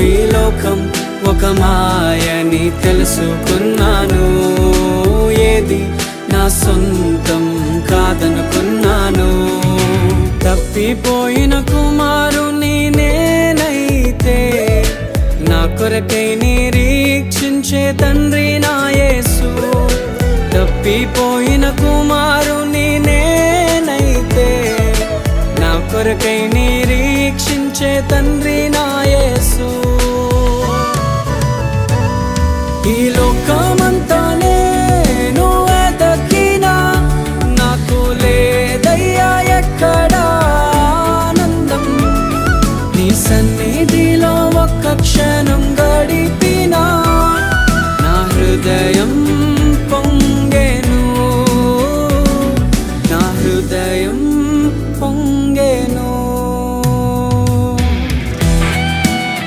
ఈ లోకం ఒక మాయని తెలుసుకున్నాను. ఏది నా సొంతం కాదనుకున్నాను. తప్పిపోయిన కుమారుని నేనైతే నా కొరకై నిరీక్షించే తండ్రి నా యేసు. తప్పిపోయిన కుమారుని నేనైతే నా కొరకై నిరీక్షించే తండ్రి నా యేసు. ఈ లోకమంతా నేను వెతకినా నాకు లేదయ్యా ఎక్కడా ఆనందం. నీ సన్నిధిలో ఒక్క క్షణం